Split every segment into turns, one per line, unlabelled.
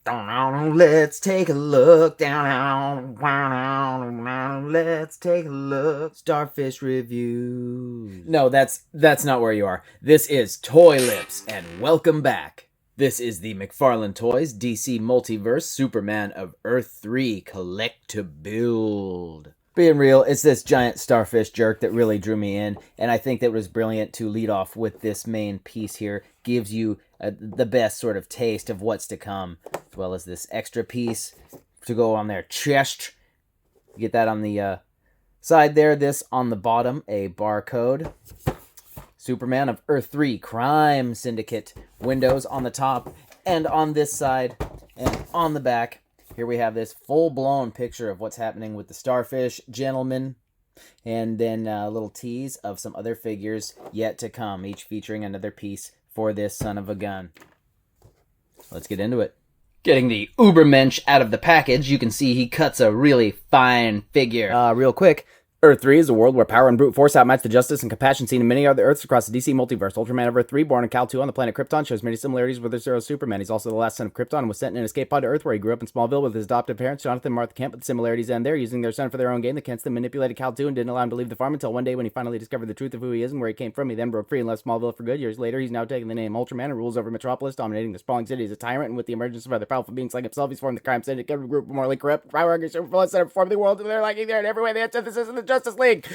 Let's take a look. Let's take a look. Starfish reviews. No, that's not where you are. This is Toy Lips, and welcome back. This is the McFarlane Toys DC Multiverse Superman of Earth-3 Collect to Build. Being real, it's this giant starfish jerk that really drew me in, and I think that it was brilliant to lead off with this main piece here. Gives you the best sort of taste of what's to come, as well as this extra piece to go on their chest. You get that on the side there, this on the bottom, a barcode. Superman of Earth-3 Crime Syndicate. Windows on the top and on this side and on the back. Here we have this full-blown picture of what's happening with the Starfish Gentleman. And then a little tease of some other figures yet to come, each featuring another piece for this son of a gun. Let's get into it. Getting the Ubermensch out of the package, you can see he cuts a really fine figure. Real quick. Earth-3 is a world where power and brute force outmatch the justice and compassion seen in many other Earths across the DC multiverse. Ultraman of Earth-3, born in Cal-2 on the planet Krypton, shows many similarities with Earth-Zero Superman. He's also the last son of Krypton and was sent in an escape pod to Earth, where he grew up in Smallville with his adoptive parents, Jonathan and Martha Kent, but the similarities end there. Using their son for their own gain, the Kents then manipulated Cal-2 and didn't allow him to leave the farm until one day when he finally discovered the truth of who he is and where he came from. He then broke free and left Smallville for good. Years later, he's now taken the name Ultraman and rules over Metropolis, dominating the sprawling city as a tyrant, and with the emergence of other powerful beings like himself, he's formed the Crime Syndicate, a group of morally corrupt, power-hungry supervillains that have performed the world to their liking there in every way. The antithesis of the Justice League.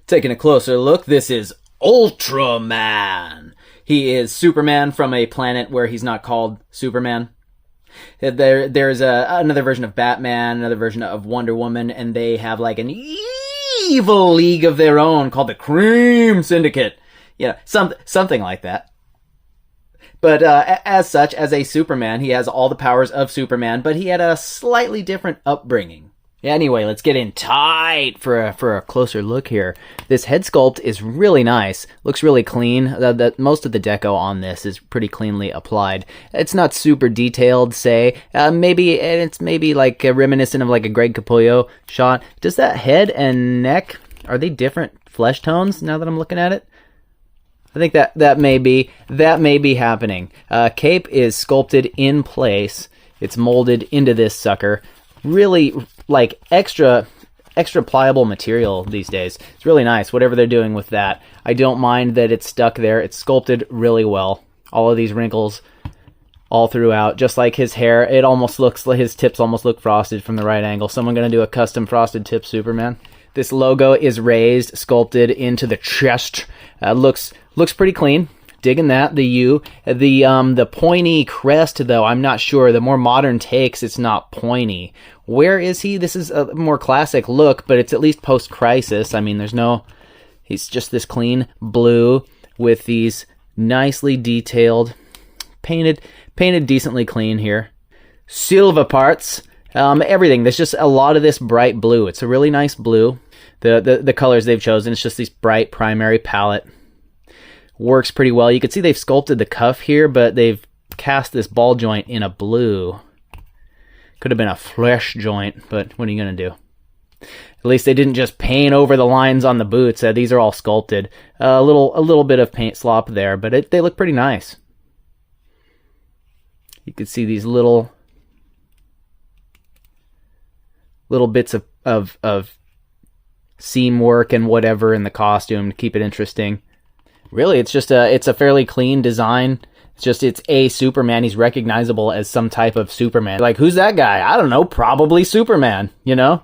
Taking a closer look, this is Ultraman. He is Superman from a planet where he's not called Superman. There's another version of Batman, another version of Wonder Woman, and they have like an evil league of their own called the Crime Syndicate. You know, something like that. But as such, as a Superman, he has all the powers of Superman, but he had a slightly different upbringing. Yeah, anyway, let's get in tight for a closer look here. This head sculpt is really nice. Looks really clean. Most of the deco on this is pretty cleanly applied. It's not super detailed, say. It's maybe like reminiscent of like a Greg Capullo shot. Does that head and neck, are they different flesh tones now that I'm looking at it? I think that may be happening. Cape is sculpted in place. It's molded into this sucker. Really like extra pliable material these days. It's really nice, whatever they're doing with that. I don't mind that it's stuck there. It's sculpted really well. All of these wrinkles all throughout, just like his hair. It almost looks like his tips almost look frosted from the right angle. Someone gonna do a custom frosted tip Superman. This logo is raised, sculpted into the chest. Looks pretty clean. Digging that. The U. The pointy crest, though, I'm not sure. The more modern takes, it's not pointy. Where is he? This is a more classic look, but it's at least post-crisis. I mean, he's just this clean blue with these nicely detailed, painted decently clean here. Silver parts. Everything. There's just a lot of this bright blue. It's a really nice blue. The colors they've chosen, it's just this bright primary palette. Works pretty well. You can see they've sculpted the cuff here, but they've cast this ball joint in a blue. Could have been a flesh joint, but what are you going to do? At least they didn't just paint over the lines on the boots. These are all sculpted. A little bit of paint slop there, but they look pretty nice. You can see these little bits of seam work and whatever in the costume to keep it interesting. Really, it's a fairly clean design. It's a Superman. He's recognizable as some type of Superman. Like, who's that guy? I don't know. Probably Superman, you know?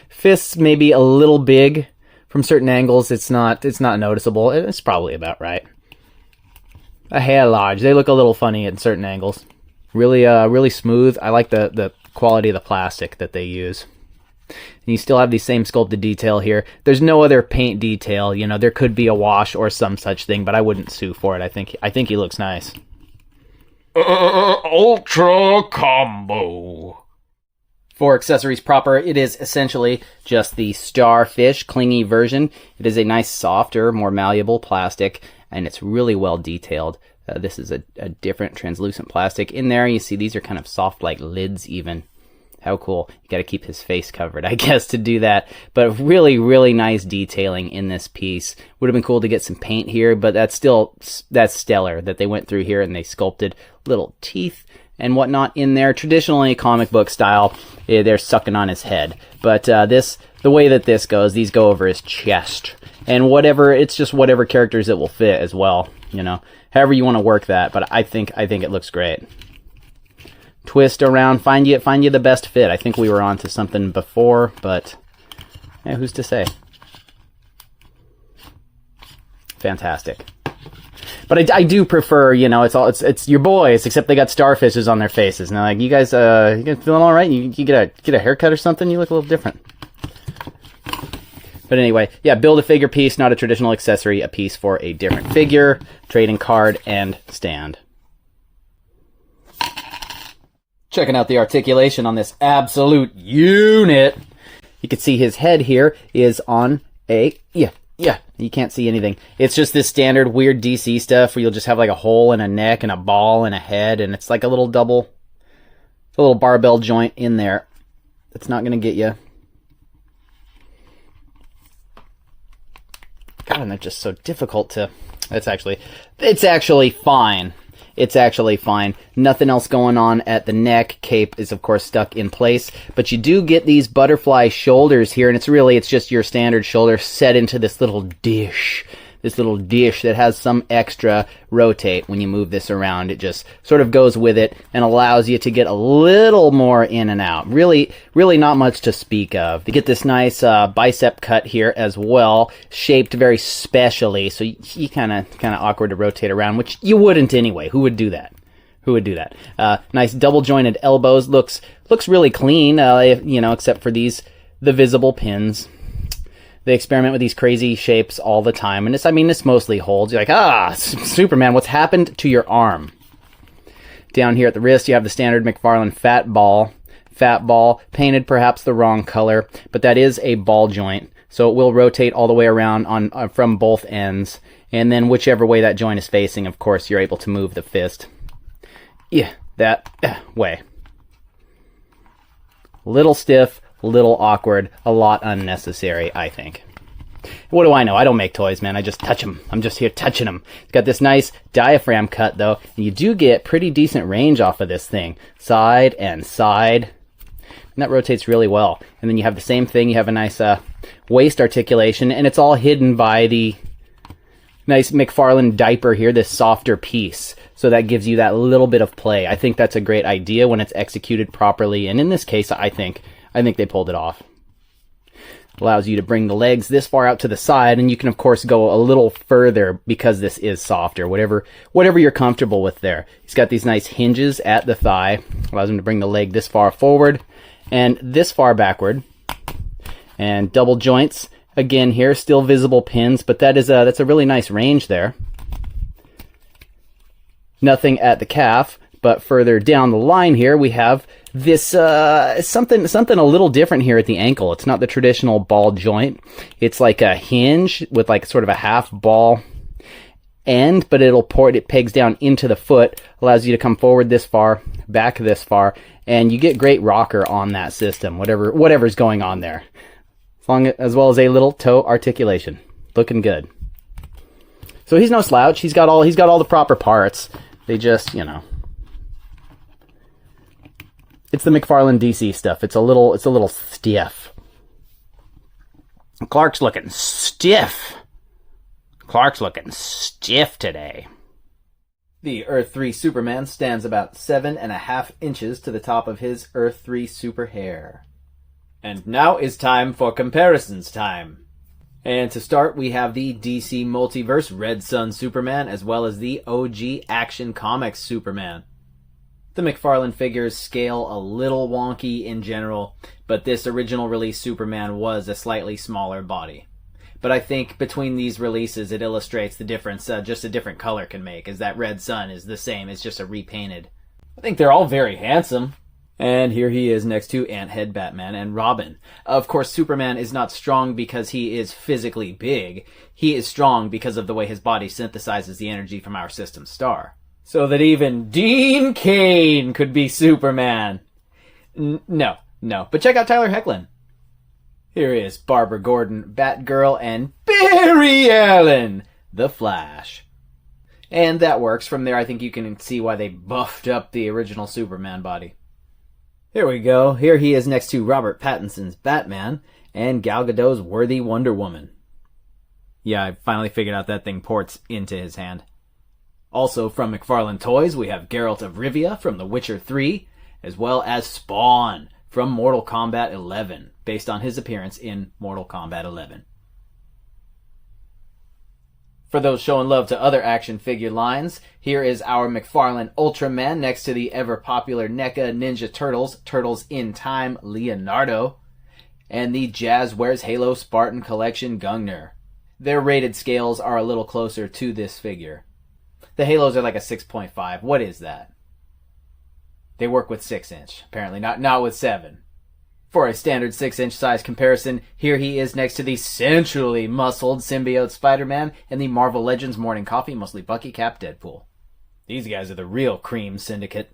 Fists maybe a little big from certain angles. It's not noticeable. It's probably about right. A hair large. They look a little funny at certain angles. Really smooth. I like the quality of the plastic that they use. And you still have the same sculpted detail here. There's no other paint detail. You know, there could be a wash or some such thing, but I wouldn't sue for it. I think he looks nice. Ultra Combo. For accessories proper, it is essentially just the Starfish clingy version. It is a nice, softer, more malleable plastic, and it's really well detailed. This is a different translucent plastic. In there, you see these are kind of soft like lids even.
How cool. You got to keep his face covered, I guess, to do that. But really, really nice detailing in this piece. Would have been cool to get some paint here, but that's stellar that they went through here and they sculpted little teeth and whatnot in there. Traditionally, comic book style, they're sucking on his head. But the way that this goes, these go over his chest. And it's just whatever characters it will fit as well, you know. However you want to work that, but I think it looks great. Twist around, find you the best fit. I think we were onto something before, but yeah, who's to say? Fantastic. But I do prefer, you know, it's your boys, except they got starfishes on their faces. Now, like, you guys feeling all right? You get a haircut or something? You look a little different. But anyway, yeah, build a figure piece, not a traditional accessory, a piece for a different figure, trading card, and stand. Checking out the articulation on this absolute unit. You can see his head here is on a, yeah, you can't see anything. It's just this standard weird DC stuff where you'll just have like a hole and a neck and a ball and a head, and it's like a little barbell joint in there. It's not going to get you. God, and they're just so difficult to... It's actually fine. It's actually fine. Nothing else going on at the neck. Cape is, of course, stuck in place. But you do get these butterfly shoulders here, and it's just your standard shoulder set into this little dish. This little dish that has some extra rotate when you move this around. It just sort of goes with it and allows you to get a little more in and out. Really, really not much to speak of. You get this nice bicep cut here as well, shaped very specially, so you kind of awkward to rotate around, which you wouldn't anyway. Who would do that? Nice double jointed elbows. Looks really clean, you know, except for the visible pins. They experiment with these crazy shapes all the time. And this mostly holds. You're like, Superman, what's happened to your arm? Down here at the wrist, you have the standard McFarlane fat ball. Fat ball, painted perhaps the wrong color, but that is a ball joint. So it will rotate all the way around from both ends. And then whichever way that joint is facing, of course, you're able to move the fist. Yeah, that way. Little stiff. Little awkward, a lot unnecessary, I think. What do I know? I don't make toys, man. I just touch them. I'm just here touching them. It's got this nice diaphragm cut, though, and you do get pretty decent range off of this thing. Side and side. And that rotates really well. And then you have the same thing. You have a nice waist articulation, and it's all hidden by the nice McFarlane diaper here, this softer piece. So that gives you that little bit of play. I think that's a great idea when it's executed properly, and in this case, I think they pulled it off. Allows you to bring the legs this far out to the side, and you can, of course, go a little further because this is softer. Whatever you're comfortable with there. He's got these nice hinges at the thigh. Allows him to bring the leg this far forward and this far backward. And double joints. Again here, still visible pins, but that's a really nice range there. Nothing at the calf, but further down the line here, we have this something a little different here at the ankle. It's not the traditional ball joint. It's like a hinge with like sort of a half ball end, but it pegs down into the foot, allows you to come forward this far, back this far, and you get great rocker on that system, whatever's going on there. As well as a little toe articulation. Looking good. So he's no slouch. He's got all the proper parts. They just, you know, it's the McFarlane DC stuff. It's a little stiff. Clark's looking stiff. Clark's looking stiff today. The Earth-3 Superman stands about 7.5 inches to the top of his Earth-3 super hair. And now is time for comparisons time. And to start, we have the DC Multiverse Red Sun Superman, as well as the OG Action Comics Superman. The McFarlane figures scale a little wonky in general, but this original release Superman was a slightly smaller body. But I think between these releases it illustrates the difference just a different color can make, as that Red Sun is the same, it's just a repainted. I think they're all very handsome. And here he is next to Ant-Head Batman and Robin. Of course, Superman is not strong because he is physically big. He is strong because of the way his body synthesizes the energy from our system star. So that even Dean Cain could be Superman. No,
No, but check out Tyler Hoechlin. Here is Barbara Gordon, Batgirl, and Barry Allen, the Flash. And that works. From there, I think you can see why they buffed up the original Superman body. Here we go. Here he is next to Robert Pattinson's Batman and Gal Gadot's worthy Wonder Woman. Yeah, I finally figured out that thing ports into his hand. Also from McFarlane Toys, we have Geralt of Rivia from The Witcher 3, as well as Spawn from Mortal Kombat 11, based on his appearance in Mortal Kombat 11. For those showing love to other action figure lines, here is our McFarlane Ultraman next to the ever-popular NECA Ninja Turtles, Turtles in Time Leonardo, and the Jazzwares Halo Spartan Collection Gungnir. Their rated scales are a little closer to this figure. The Halos are like a 6.5. What is that? They work with 6-inch, apparently, not with 7. For a standard 6-inch size comparison, here he is next to the sensually muscled symbiote Spider-Man and the Marvel Legends Morning Coffee Mostly Bucky Cap Deadpool. These guys are the real cream syndicate.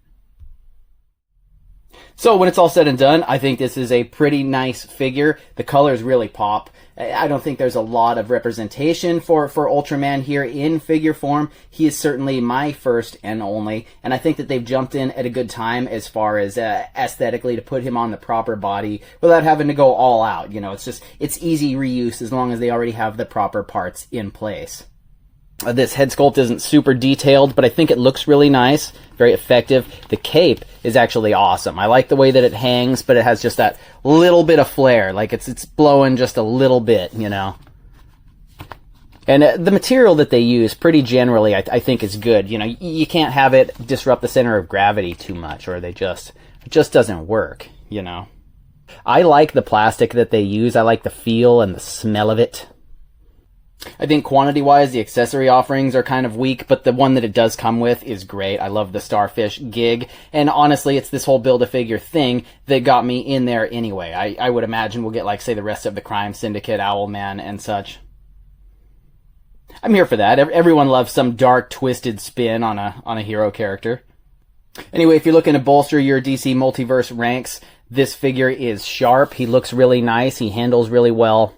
So when it's all said and done, I think this is a pretty nice figure. The colors really pop. I don't think there's a lot of representation for Ultraman here in figure form. He is certainly my first and only, and I think that they've jumped in at a good time as far as aesthetically to put him on the proper body without having to go all out. You know, it's easy reuse as long as they already have the proper parts in place. This head sculpt isn't super detailed, but I think it looks really nice, very effective. The cape is actually awesome. I like the way that it hangs, but it has just that little bit of flair, like it's blowing just a little bit, you know. And the material that they use, pretty generally, I think is good. You know, you can't have it disrupt the center of gravity too much, or it just doesn't work, you know. I like the plastic that they use. I like the feel and the smell of it. I think quantity-wise, the accessory offerings are kind of weak, but the one that it does come with is great. I love the Starfish gig, and honestly, it's this whole Build-A-Figure thing that got me in there anyway. I would imagine we'll get, like, say, the rest of the Crime Syndicate, Owlman, and such. I'm here for that. Everyone loves some dark, twisted spin on a hero character. Anyway, if you're looking to bolster your DC Multiverse ranks, this figure is sharp. He looks really nice. He handles really well.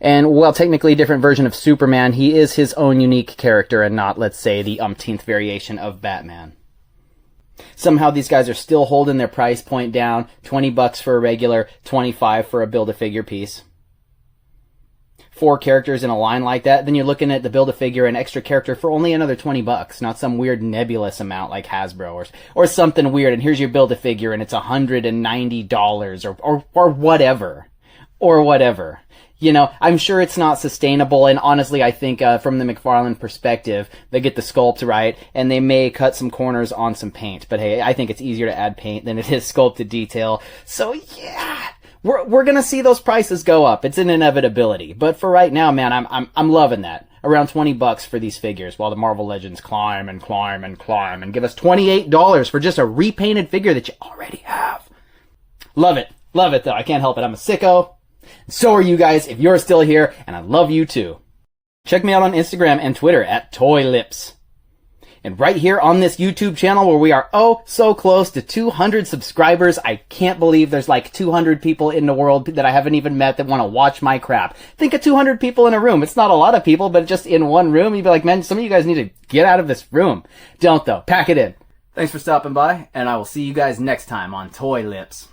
And while technically a different version of Superman, he is his own unique character and not, let's say, the umpteenth variation of Batman. Somehow these guys are still holding their price point down, $20 for a regular, $25 for a Build-A-Figure piece. 4 characters in a line like that, then you're looking at the Build-A-Figure and extra character for only another $20, not some weird nebulous amount like Hasbro or something weird, and here's your Build-A-Figure and it's $190 or whatever. Or whatever. You know, I'm sure it's not sustainable, and honestly, I think from the McFarlane perspective, they get the sculpt right, and they may cut some corners on some paint. But hey, I think it's easier to add paint than it is sculpted detail. So yeah, we're gonna see those prices go up. It's an inevitability. But for right now, man, I'm loving that. Around $20 for these figures, while the Marvel Legends climb and climb and climb, and give us $28 for just a repainted figure that you already have. Love it though. I can't help it. I'm a sicko. So are you guys if you're still here, and I love you too. Check me out on Instagram and Twitter at ToyLips. And right here on this YouTube channel where we are oh so close to 200 subscribers, I can't believe there's like 200 people in the world that I haven't even met that want to watch my crap. Think of 200 people in a room. It's not a lot of people, but just in one room, you'd be like, man, some of you guys need to get out of this room. Don't though. Pack it in. Thanks for stopping by, and I will see you guys next time on Toy Lips.